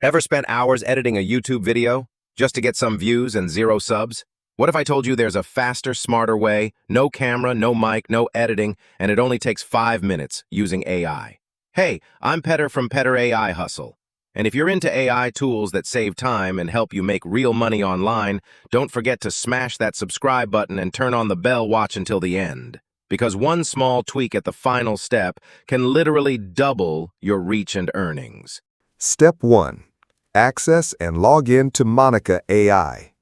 Ever spent hours editing a YouTube video just to get some views and zero subs? What if I told you there's a faster, smarter way, no camera, no mic, no editing, and it only takes 5 minutes using AI? Hey, I'm Petter from Petter AI Hustle. And if you're into AI tools that save time and help you make real money online, don't forget to smash that subscribe button and turn on the bell watch until the end. Because one small tweak at the final step can literally double your reach and earnings. Step 1. Access and log in to Monica AI.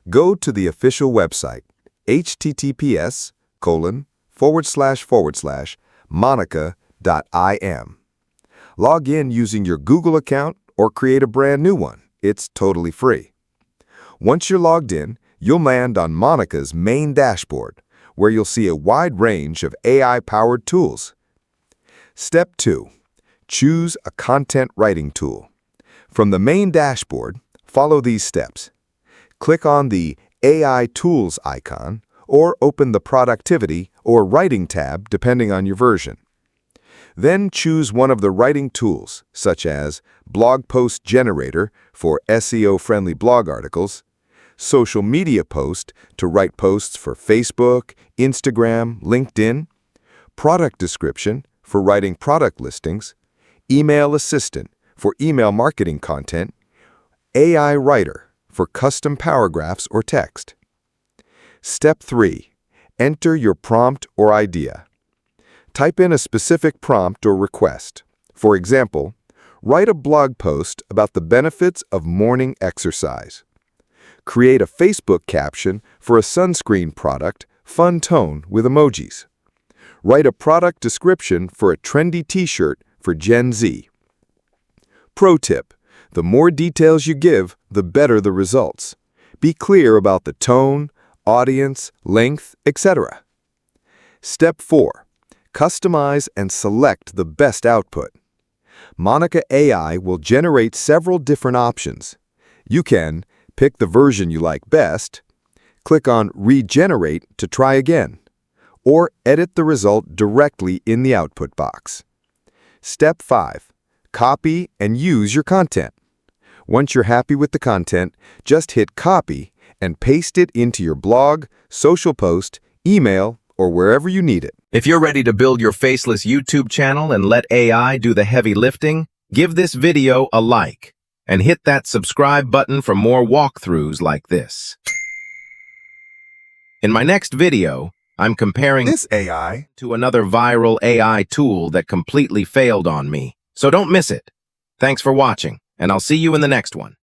Go to the official website, https://monica.im. Log in using your Google account or create a brand new one. It's totally free. Once you're logged in, you'll land on Monica's main dashboard, where you'll see a wide range of AI-powered tools. Step 2. Choose a content writing tool. From the main dashboard, follow these steps. Click on the AI Tools icon or open the Productivity or Writing tab depending on your version. Then choose one of the writing tools, such as Blog Post Generator for SEO-friendly blog articles, Social Media Post to write posts for Facebook, Instagram, LinkedIn, Product Description for writing product listings, Email Assistant for email marketing content, AI Writer for custom paragraphs or text. Step 3. Enter your prompt or idea. Type in a specific prompt or request. For example, write a blog post about the benefits of morning exercise. Create a Facebook caption for a sunscreen product, fun tone with emojis. Write a product description for a trendy t-shirt for Gen Z. Pro tip: the more details you give, the better the results. Be clear about the tone, audience, length, etc. Step 4. Customize and select the best output. Monica AI will generate several different options. You can pick the version you like best, click on Regenerate to try again, or edit the result directly in the output box. Step 5. Copy and use your content. Once you're happy with the content, just hit Copy and paste it into your blog, social post, email, or wherever you need it. If you're ready to build your faceless YouTube channel and let AI do the heavy lifting, give this video a like and hit that subscribe button for more walkthroughs like this. In my next video, I'm comparing This AI to another viral AI tool that completely failed on me. So don't miss it. Thanks for watching, and I'll see you in the next one.